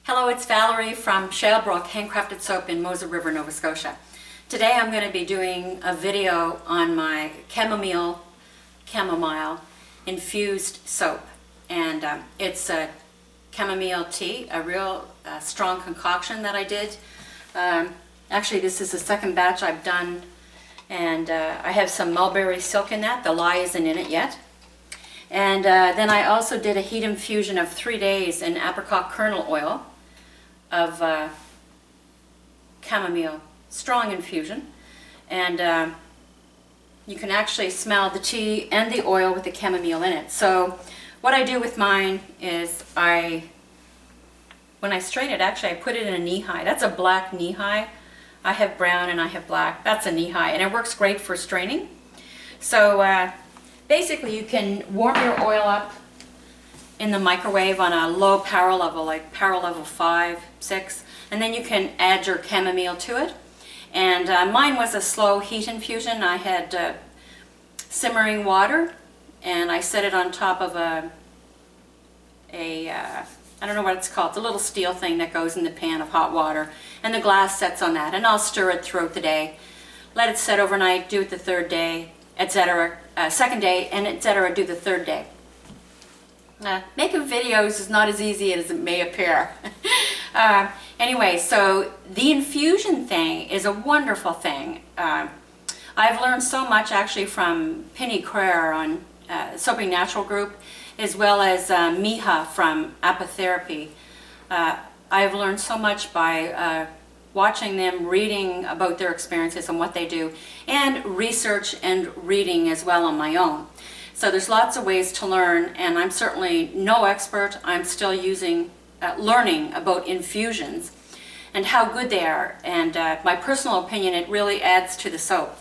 Hello, it's Valerie from Shalebrook Handcrafted Soap in Moser River, Nova Scotia. Today I'm going to be doing a video on my Chamomile Infused soap. And it's a chamomile tea, a real strong concoction that I did. Actually, this is the second batch I've done, and I have some mulberry silk in that. The lye isn't in it yet. And then I also did a heat infusion of 3 days in Apricot Kernel Oil of chamomile, strong infusion. And you can actually smell the tea and the oil with the chamomile in it. So what I do with mine is when I strain it, actually I put it in a knee-high. That's a black knee-high. I have brown and I have black. That's a knee-high, and it works great for straining. So basically you can warm your oil up in the microwave on a low power level, like power level 5, 6, and then you can add your chamomile to it. And mine was a slow heat infusion. I had simmering water, and I set it on top of I don't know what it's called, the little steel thing that goes in the pan of hot water, and the glass sets on that, and I'll stir it throughout the day. Let it set overnight, do it the third day, etc. Second day, and etc. do the third day. Making videos is not as easy as it may appear. Anyway, so the infusion thing is a wonderful thing. I've learned so much actually from Penny Creer on Soaping Natural Group, as well as Miha from Apotherapy. I've learned so much by watching them, reading about their experiences and what they do, and research and reading as well on my own. So there's lots of ways to learn, and I'm certainly no expert. I'm still learning about infusions and how good they are. And my personal opinion, it really adds to the soap.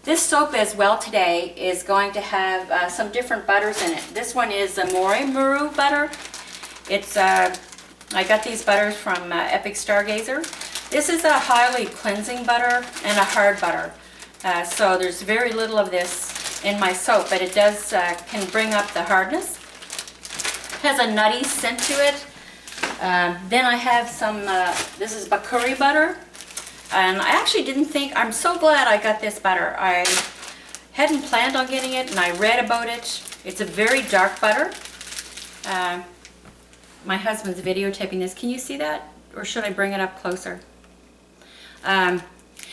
This soap as well today is going to have some different butters in it. This one is a Murumuru Butter. It's I got these butters from Epic Stargazer. This is a highly cleansing butter and a hard butter. So there's very little of this in my soap, but it does can bring up the hardness. It has a nutty scent to it. Then I have some, this is Bakuri butter. And I actually didn't think, I'm so glad I got this butter. I hadn't planned on getting it, and I read about it. It's a very dark butter. My husband's videotaping this. Can you see that? Or should I bring it up closer?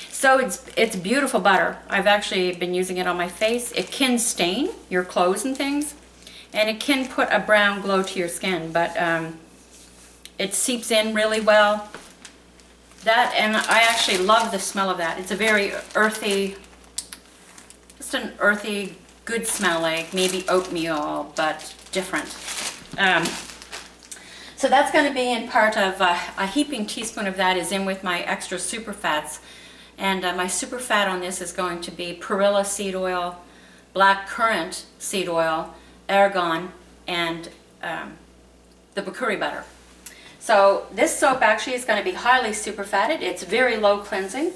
So it's beautiful butter. I've actually been using it on my face. It can stain your clothes and things, and it can put a brown glow to your skin, but it seeps in really well. That, and I actually love the smell of that. It's a very earthy, just an earthy, good smell, like maybe oatmeal, but different. So that's going to be in part of a heaping teaspoon of that is in with my extra super fats. And my super fat on this is going to be perilla seed oil, black currant seed oil, argan, and the Bakuri butter. So this soap actually is going to be highly super fatted. It's very low cleansing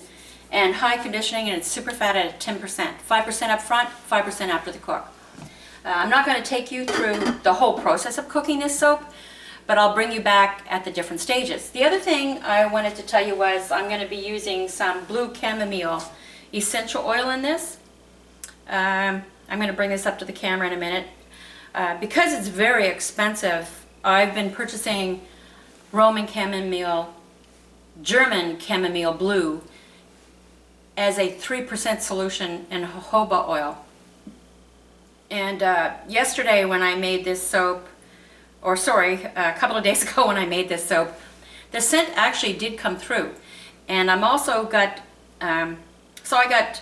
and high conditioning, and it's super fatted at 10%. 5% up front, 5% after the cook. I'm not going to take you through the whole process of cooking this soap, but I'll bring you back at the different stages. The other thing I wanted to tell you was I'm going to be using some blue chamomile essential oil in this. I'm going to bring this up to the camera in a minute. Because it's very expensive, I've been purchasing Roman chamomile, German chamomile blue as a 3% solution in jojoba oil. And yesterday when I made this soap, or sorry, a couple of days ago when I made this soap, the scent actually did come through. And I'm also got, so I got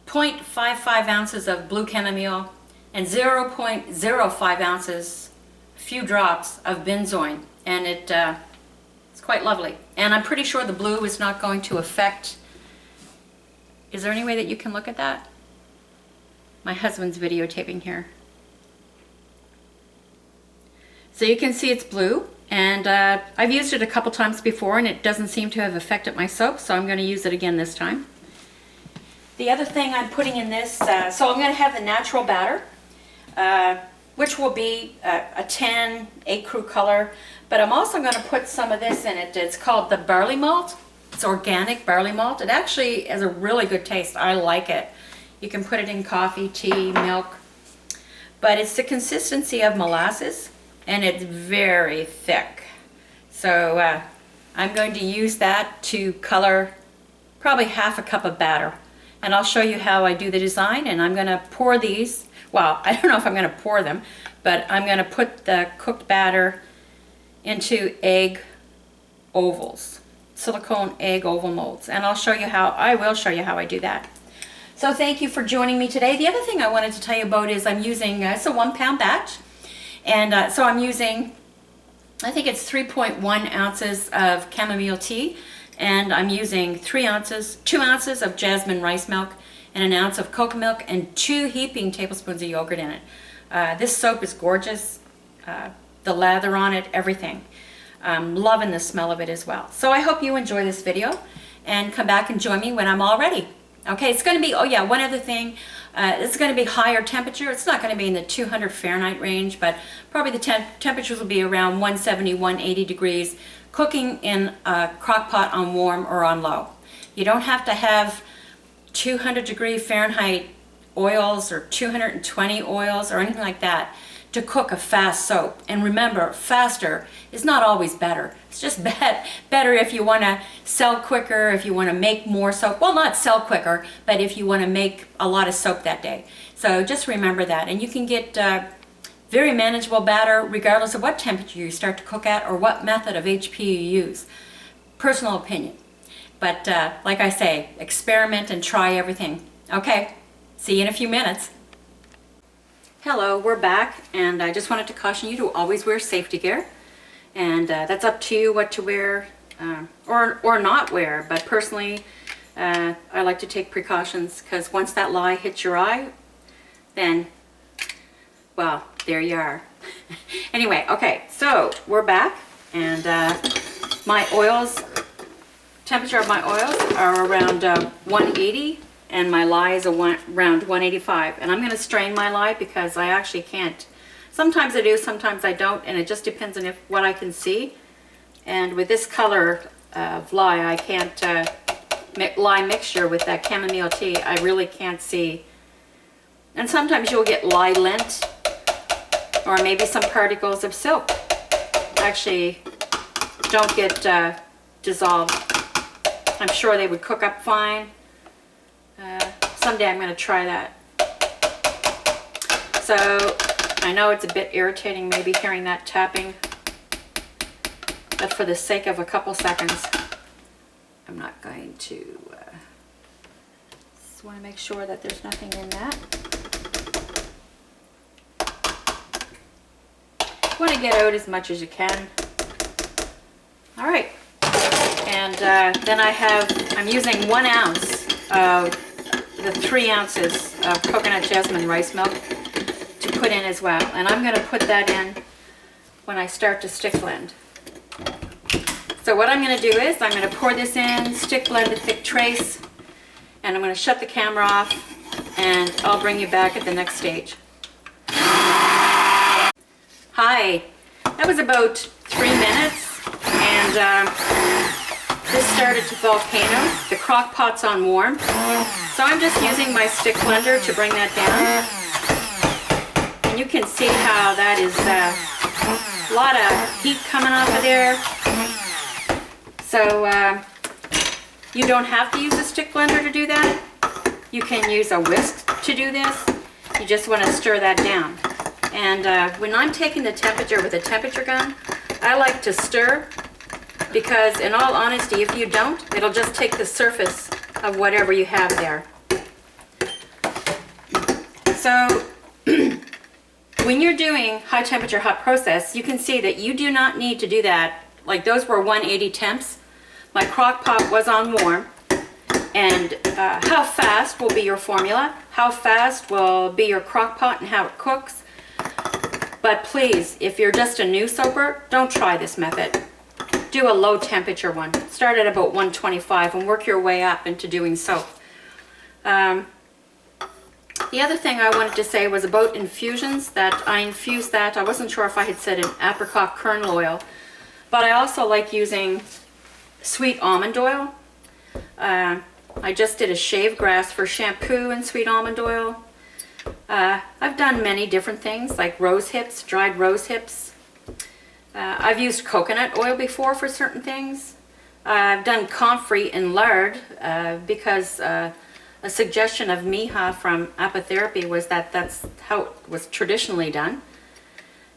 0.55 ounces of blue chamomile and 0.05 ounces, few drops of benzoin. And it's quite lovely. And I'm pretty sure the blue is not going to affect, is there any way that you can look at that? My husband's videotaping here. So you can see it's blue, and I've used it a couple times before and it doesn't seem to have affected my soap, so I'm going to use it again this time. The other thing I'm putting in this, so I'm going to have the natural batter. which will be a tan ecru color, but I'm also going to put some of this in it. It's called the barley malt. It's organic barley malt. It actually has a really good taste. I like it. You can put it in coffee, tea, milk, but it's the consistency of molasses and it's very thick. So I'm going to use that to color probably half a cup of batter. And I'll show you how I do the design, and I'm going to pour these. Well, I don't know if I'm going to pour them, but I'm going to put the cooked batter into egg ovals, silicone egg oval molds, and I will show you how I do that. So thank you for joining me today. The other thing I wanted to tell you about is I'm using, it's a 1 pound batch, and so I'm using, I think it's 3.1 ounces of chamomile tea, and I'm using 2 ounces of jasmine rice milk, and 1 ounce of cocoa milk, and 2 heaping tablespoons of yogurt in it. This soap is gorgeous. The lather on it, everything. I'm loving the smell of it as well. So I hope you enjoy this video and come back and join me when I'm all ready. Okay, it's going to be, oh yeah, one other thing. It's going to be higher temperature. It's not going to be in the 200 Fahrenheit range, but probably the temperatures will be around 170, 180 degrees, cooking in a crock pot on warm or on low. You don't have to have 200-degree Fahrenheit oils or 220 oils or anything like that to cook a fast soap. And remember, faster is not always better. It's just better if you want to sell quicker, if you want to make more soap. Well, not sell quicker, but if you want to make a lot of soap that day. So just remember that. And you can get very manageable batter regardless of what temperature you start to cook at or what method of HP you use. Personal opinion. But like I say, experiment and try everything. Okay, see you in a few minutes. Hello, we're back, and I just wanted to caution you to always wear safety gear. And that's up to you what to wear or not wear. But personally, I like to take precautions because once that lye hits your eye, then, well, there you are. Anyway, okay, so we're back, and my oils, temperature of my oils are around 180, and my lye is around 185. And I'm going to strain my lye because I actually can't. Sometimes I do, sometimes I don't, and it just depends on what I can see. And with this color of lye, I can't, lye mixture with that chamomile tea, I really can't see. And sometimes you'll get lye lint, or maybe some particles of silk actually don't get dissolved. I'm sure they would cook up fine. Someday I'm going to try that. So I know it's a bit irritating maybe hearing that tapping, but for the sake of a couple seconds, I'm not going to. Just want to make sure that there's nothing in that. You want to get out as much as you can. All right, and then I'm using 1 ounce of the 3 ounces of coconut jasmine rice milk to put in as well. And I'm going to put that in when I start to stick blend. So what I'm going to do is I'm going to pour this in, stick blend a thick trace, and I'm going to shut the camera off, and I'll bring you back at the next stage. Hi, that was about 3 minutes, and this started to volcano. The crock pot's on warm, so I'm just using my stick blender to bring that down. And you can see how that is a lot of heat coming off of there. So you don't have to use a stick blender to do that. You can use a whisk to do this. You just want to stir that down. And when I'm taking the temperature with a temperature gun, I like to stir, because in all honesty, if you don't, it'll just take the surface of whatever you have there. So when you're doing high temperature hot process, you can see that you do not need to do that. Like those were 180 temps. My crock pot was on warm. And how fast will be your formula, how fast will be your crock pot and how it cooks. But please, if you're just a new soaper, don't try this method. Do a low temperature one. Start at about 125 and work your way up into doing soap. The other thing I wanted to say was about infusions, that I infused that. I wasn't sure if I had said an apricot kernel oil, but I also like using sweet almond oil. I just did a shave grass for shampoo and sweet almond oil. I've done many different things like rose hips, dried rose hips. I've used coconut oil before for certain things. I've done comfrey and lard because a suggestion of Miha from Apotherapy was that that's how it was traditionally done,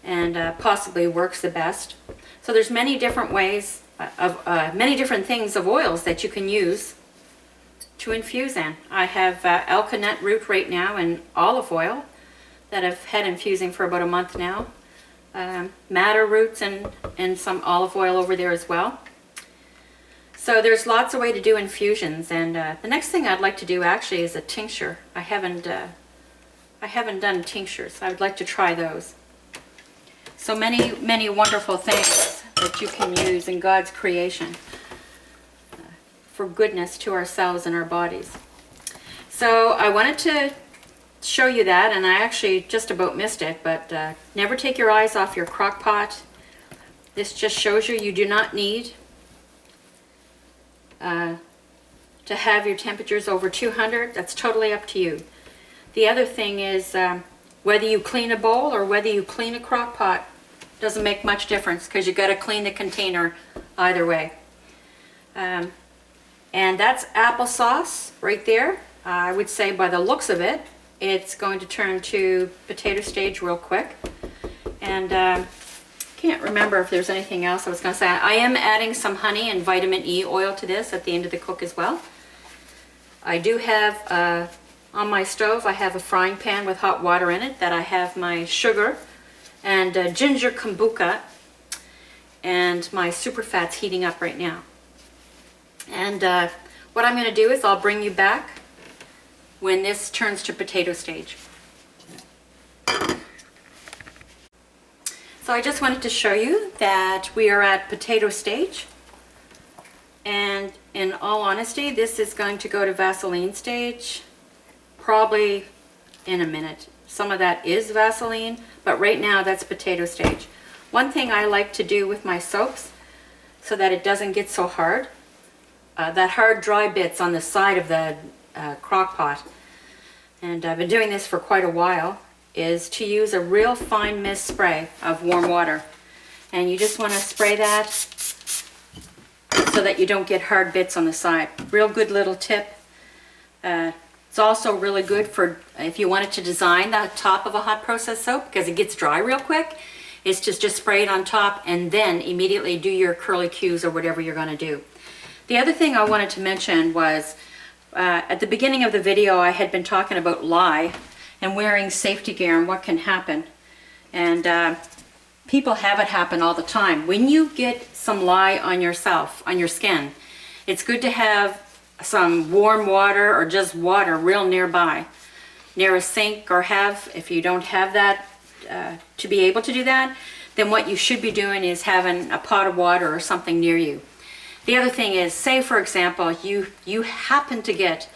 and possibly works the best. So there's many different ways of many different things of oils that you can use to infuse in. I have alkanet root right now and olive oil that I've had infusing for about a month now. Madder roots and some olive oil over there as well. So there's lots of ways to do infusions, and the next thing I'd like to do actually is a tincture. I haven't done tinctures. I would like to try those. So many wonderful things that you can use in God's creation for goodness to ourselves and our bodies. So I wanted to show you that, and I actually just about missed it, but never take your eyes off your crock pot. This just shows you do not need to have your temperatures over 200. That's totally up to you. The other thing is whether you clean a bowl or whether you clean a crock pot doesn't make much difference, because you got to clean the container either way. And that's applesauce right there. I would say by the looks of it, it's going to turn to potato stage real quick. And can't remember if there's anything else I was going to say. I am adding some honey and vitamin E oil to this at the end of the cook as well. I do have on my stove, I have a frying pan with hot water in it that I have my sugar and ginger kombucha and my super fats heating up right now. And what I'm going to do is I'll bring you back when this turns to potato stage. So I just wanted to show you that we are at potato stage, and in all honesty, this is going to go to Vaseline stage probably in a minute. Some of that is Vaseline, but right now that's potato stage. One thing I like to do with my soaps so that it doesn't get so hard, that hard dry bits on the side of the crock pot, and I've been doing this for quite a while, is to use a real fine mist spray of warm water. And you just want to spray that so that you don't get hard bits on the side. Real good little tip. It's also really good for if you wanted to design the top of a hot process soap, because it gets dry real quick. It's just spray it on top and then immediately do your curly cues or whatever you're going to do. The other thing I wanted to mention was at the beginning of the video I had been talking about lye and wearing safety gear and what can happen. And people have it happen all the time. When you get some lye on yourself, on your skin, it's good to have some warm water or just water real nearby, near a sink, or have, if you don't have that to be able to do that, then what you should be doing is having a pot of water or something near you. The other thing is, say for example, you happen to get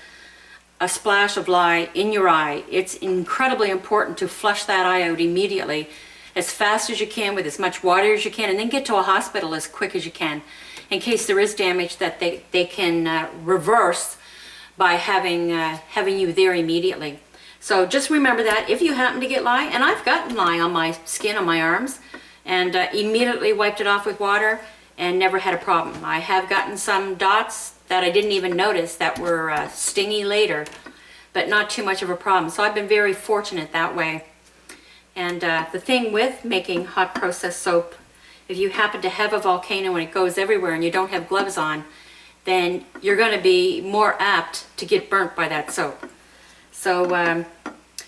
a splash of lye in your eye. It's incredibly important to flush that eye out immediately, as fast as you can, with as much water as you can, and then get to a hospital as quick as you can, in case there is damage that they can reverse by having you there immediately. So just remember that if you happen to get lye, and I've gotten lye on my skin, on my arms, and immediately wiped it off with water and never had a problem. I have gotten some dots that I didn't even notice that were stingy later, but not too much of a problem. So I've been very fortunate that way. And the thing with making hot process soap, if you happen to have a volcano and it goes everywhere and you don't have gloves on, then you're going to be more apt to get burnt by that soap. So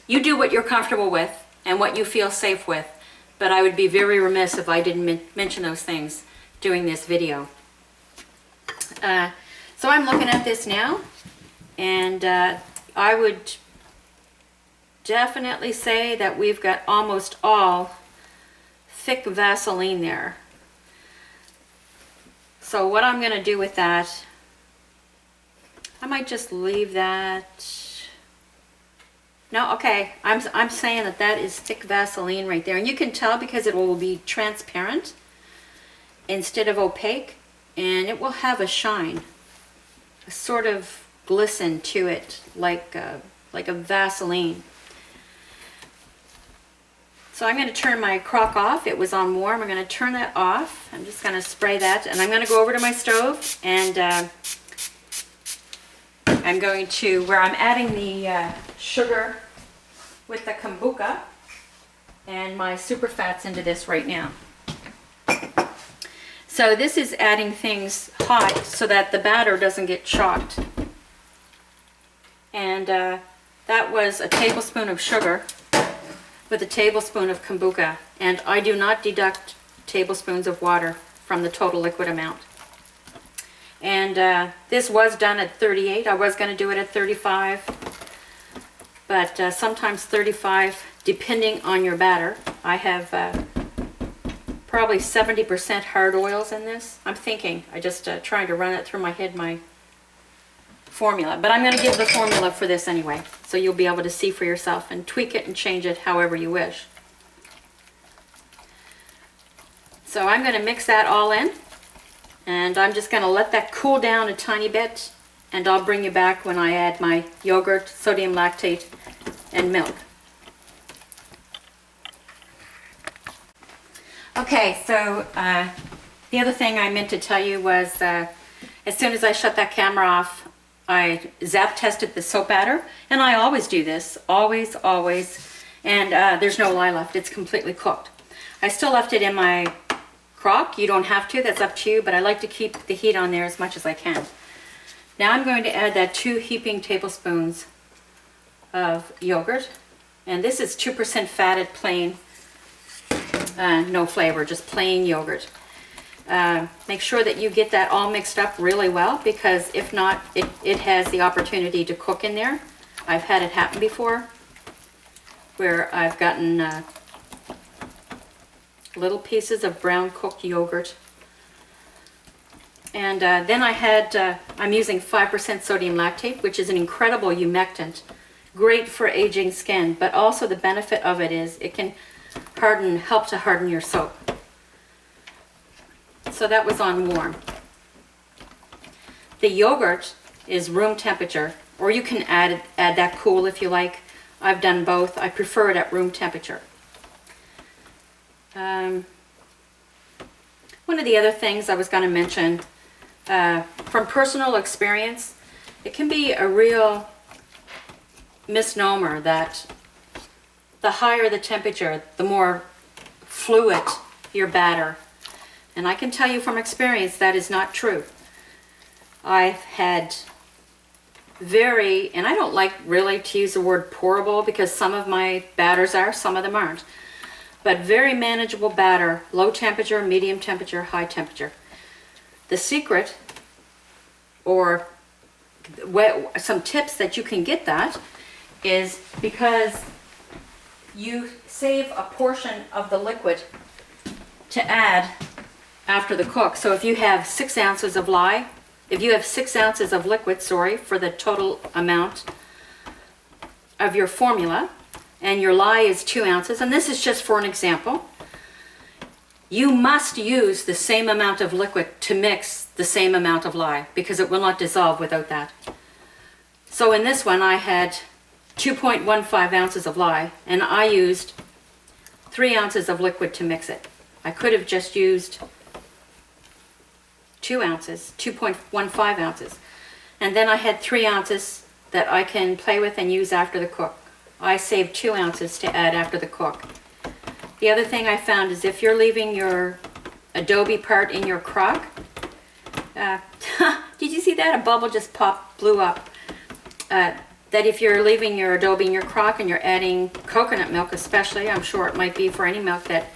you do what you're comfortable with and what you feel safe with, but I would be very remiss if I didn't mention those things doing this video. So I'm looking at this now, and I would definitely say that we've got almost all thick Vaseline there. So what I'm going to do with that, I might just leave that. No, okay, I'm saying that that is thick Vaseline right there. And you can tell because it will be transparent instead of opaque. And it will have a shine, a sort of glisten to it, like a Vaseline. So I'm going to turn my crock off. It was on warm. I'm going to turn that off. I'm just going to spray that, and I'm going to go over to my stove, and I'm going to, where I'm adding the sugar with the kombucha and my super fats into this right now. So this is adding things hot so that the batter doesn't get chalked. And that was a tablespoon of sugar with a tablespoon of kombucha. And I do not deduct tablespoons of water from the total liquid amount. And this was done at 38. I was going to do it at 35. But sometimes 35, depending on your batter. I have probably 70% hard oils in this. I'm thinking, I just trying to run it through my head, my formula. But I'm going to give the formula for this anyway, so you'll be able to see for yourself and tweak it and change it however you wish. So I'm going to mix that all in, and I'm just going to let that cool down a tiny bit, and I'll bring you back when I add my yogurt, sodium lactate, and milk. Okay, so the other thing I meant to tell you was as soon as I shut that camera off, I zap tested the soap batter, and I always do this, always, and there's no lye left. It's completely cooked. I still left it in my crock. You don't have to, that's up to you, but I like to keep the heat on there as much as I can. Now I'm going to add that 2 heaping tablespoons of yogurt, and this is 2% fatted plain, no flavor, just plain yogurt. Make sure that you get that all mixed up really well, because if not, it has the opportunity to cook in there. I've had it happen before where I've gotten little pieces of brown cooked yogurt. And then I'm using 5% sodium lactate, which is an incredible humectant, great for aging skin, but also the benefit of it is it can help to harden your soap. So that was on warm. The yogurt is room temperature, or you can add that cool if you like. I've done both. I prefer it at room temperature. One of the other things I was going to mention, from personal experience, it can be a real misnomer that the higher the temperature, the more fluid your batter. And I can tell you from experience that is not true. I've had and I don't like really to use the word pourable because some of my batters are, some of them aren't. But very manageable batter, low temperature, medium temperature, high temperature. The secret, or some tips that you can get that, is because you save a portion of the liquid to add after the cook. So if you have 6 ounces of lye, if you have 6 ounces of liquid, for the total amount of your formula, and your lye is 2 ounces, and this is just for an example, you must use the same amount of liquid to mix the same amount of lye, because it will not dissolve without that. So in this one I had 2.15 ounces of lye, and I used 3 ounces of liquid to mix it. I could have just used 2 ounces, 2.15 ounces. And then I had 3 ounces that I can play with and use after the cook. I saved 2 ounces to add after the cook. The other thing I found is if you're leaving your adobe part in your crock, did you see that? A bubble just blew up. That if you're leaving your adobe in your crock and you're adding coconut milk especially, I'm sure it might be for any milk, that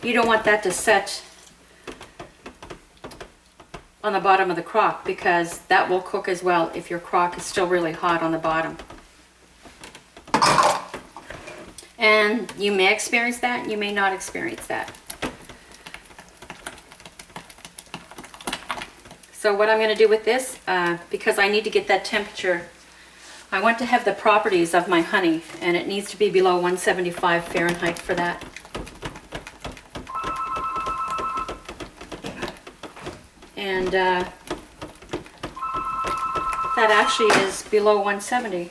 you don't want that to set on the bottom of the crock, because that will cook as well if your crock is still really hot on the bottom. And you may experience that, you may not experience that. So what I'm going to do with this, because I need to get that temperature I want to have the properties of my honey, and it needs to be below 175 Fahrenheit for that. And that actually is below 170.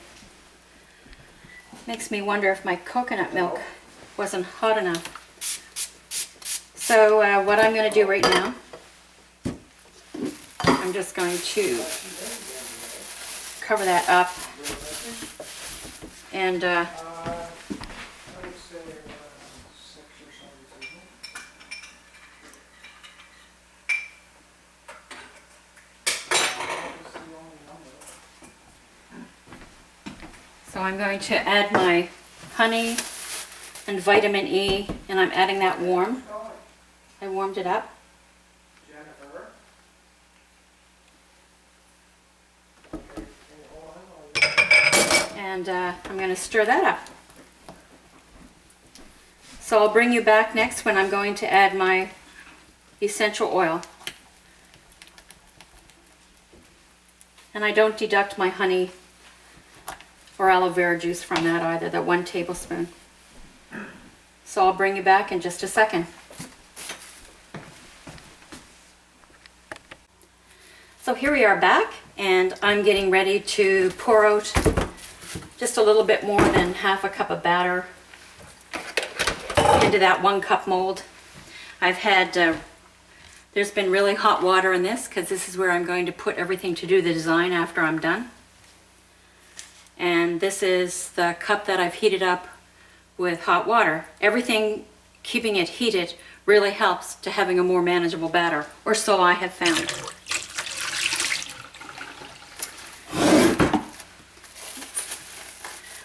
Makes me wonder if my coconut milk wasn't hot enough. So what I'm going to do right now, I'm just going to cover that up and so I'm going to add my honey and vitamin E, and I'm adding that warm. I warmed it up. And I'm going to stir that up. So I'll bring you back next when I'm going to add my essential oil. And I don't deduct my honey or aloe vera juice from that either, that 1 tablespoon. So I'll bring you back in just a second. So here we are back, and I'm getting ready to pour out just a little bit more than half a cup of batter into that 1 cup mold. I've had, there's been really hot water in this because this is where I'm going to put everything to do the design after I'm done. And this is the cup that I've heated up with hot water. Everything, keeping it heated, really helps to having a more manageable batter, or so I have found.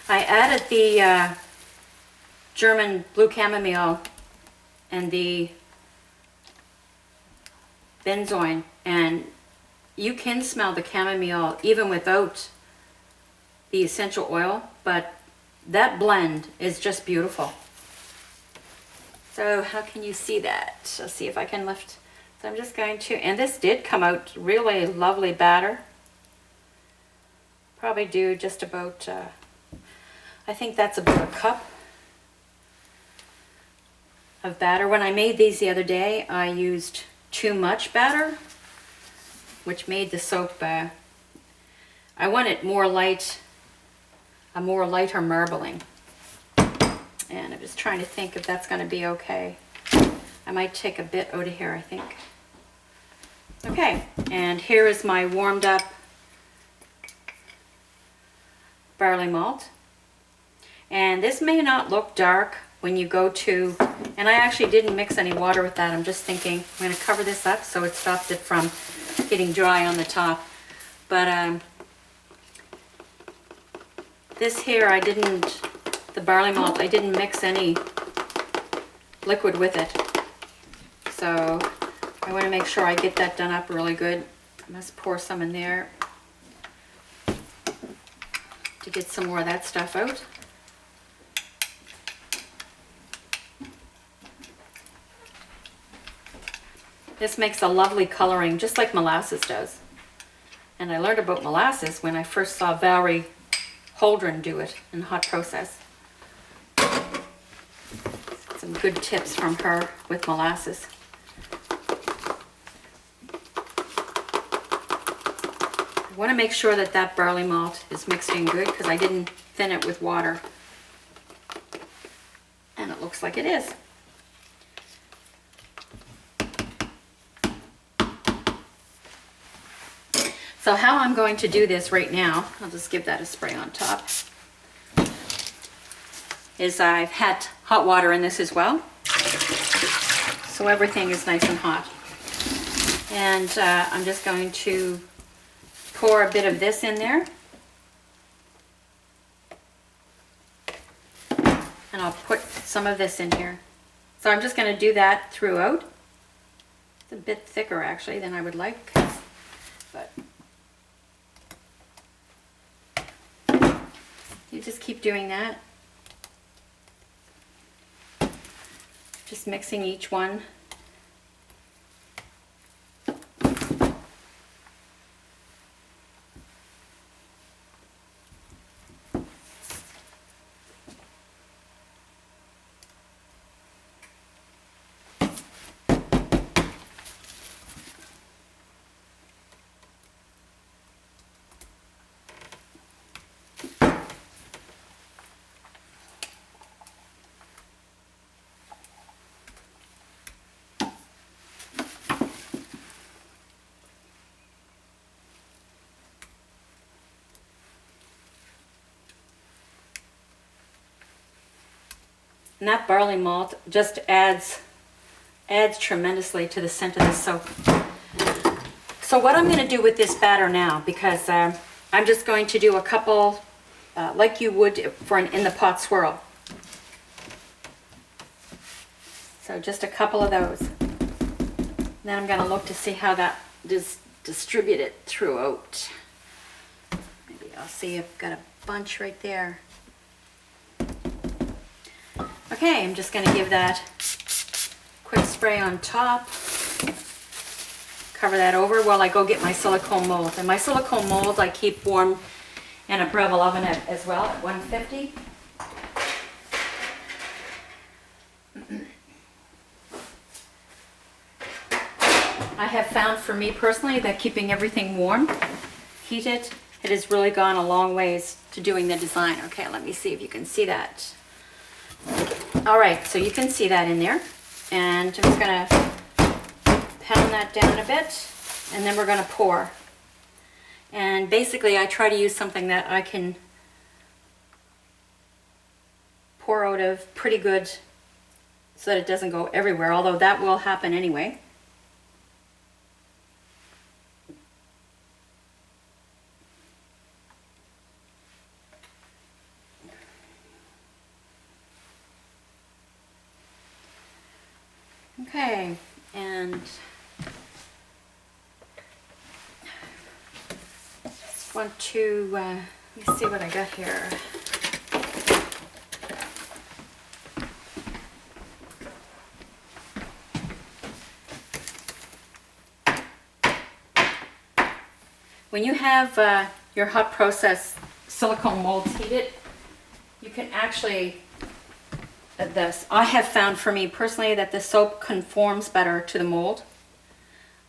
I added the German blue chamomile and the benzoin, and you can smell the chamomile even without the essential oil, but that blend is just beautiful. So how can you see that? Let's see if I can lift. So I'm just going to, and this did come out really lovely batter. Probably do just about, I think that's about a cup of batter. When I made these the other day, I used too much batter, which made the soap, I want it more light, a more lighter marbling. And I'm just trying to think if that's going to be okay. I might take a bit out of here, I think. Okay, and here is my warmed up barley malt. And this may not look dark when you go to, and I actually didn't mix any water with that. I'm just thinking I'm going to cover this up so it stops it from getting dry on the top. But this here, I didn't, the barley malt, I didn't mix any liquid with it. So I want to make sure I get that done up really good. I must pour some in there to get some more of that stuff out. This makes a lovely coloring, just like molasses does. And I learned about molasses when I first saw Valerie Mosher do it in hot process. Some good tips from her with molasses. I want to make sure that that barley malt is mixed in good because I didn't thin it with water. And it looks like it is. So how I'm going to do this right now, I'll just give that a spray on top, is I've had hot water in this as well. So everything is nice and hot. And I'm just going to pour a bit of this in there. And I'll put some of this in here. So I'm just going to do that throughout. It's a bit thicker actually than I would like, but you just keep doing that. Just mixing each one. And that barley malt just adds tremendously to the scent of this soap. So what I'm going to do with this batter now, because I'm just going to do a couple, like you would for an in the pot swirl. So just a couple of those. Then I'm going to look to see how that is distributed throughout. Maybe I'll see I've got a bunch right there. Okay, I'm just going to give that quick spray on top. Cover that over while I go get my silicone mold. And my silicone mold I keep warm in a Breville oven as well at 150. I have found for me personally that keeping everything warm, heated, it has really gone a long ways to doing the design. Okay, let me see if you can see that. All right, so you can see that in there. And I'm just gonna pound that down a bit, and then we're gonna pour. And basically I try to use something that I can pour out of pretty good so that it doesn't go everywhere, although that will happen anyway. Okay, and just want to, let me see what I got here. When you have your hot process silicone molds heated, you can actually, I have found for me personally that the soap conforms better to the mold.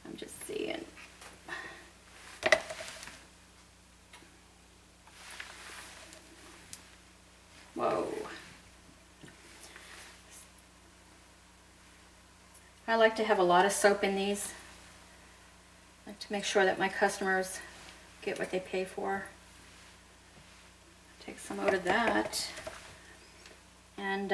I'm just seeing. Whoa. I like to have a lot of soap in these. I like to make sure that my customers get what they pay for. Take some out of that. And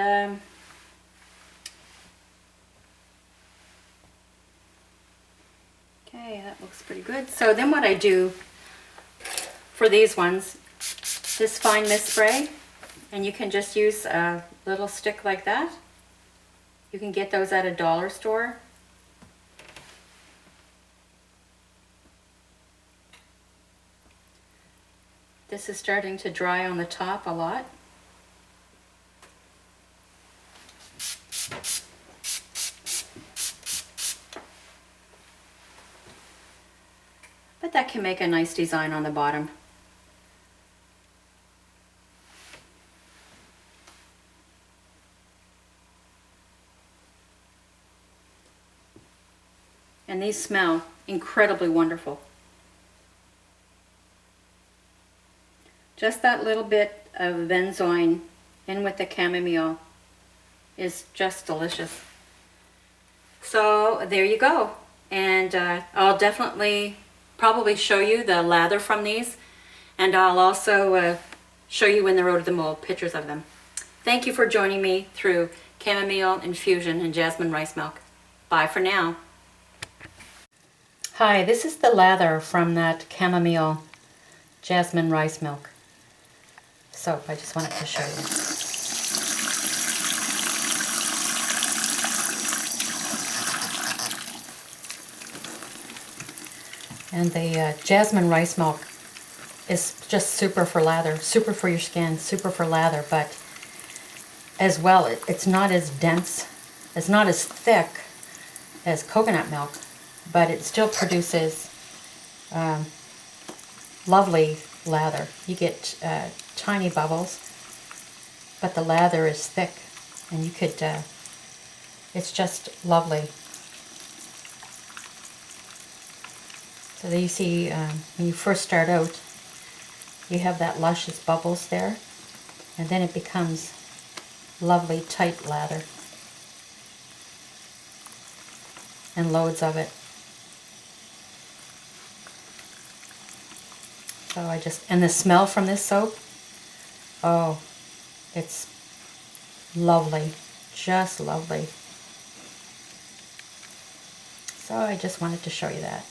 okay, that looks pretty good. So then what I do for these ones, this fine mist spray, and you can just use a little stick like that. You can get those at a dollar store. This is starting to dry on the top a lot. But that can make a nice design on the bottom. And these smell incredibly wonderful. Just that little bit of benzoin in with the chamomile is just delicious. So there you go. And I'll definitely probably show you the lather from these, and I'll also show you when they're out of the mold, pictures of them. Thank you for joining me through Chamomile Infusion and Jasmine Rice Milk. Bye for now. Hi, this is the lather from that Chamomile Jasmine Rice Milk soap. I just wanted to show you. And the jasmine rice milk is just super for lather, super for your skin, super for lather, but as well, it's not as dense, it's not as thick as coconut milk, but it still produces lovely lather. You get tiny bubbles, but the lather is thick, and you could, it's just lovely. So there you see, when you first start out, you have that luscious bubbles there, and then it becomes lovely tight lather, and loads of it. So and the smell from this soap, oh, it's lovely. just lovely. So I just wanted to show you that.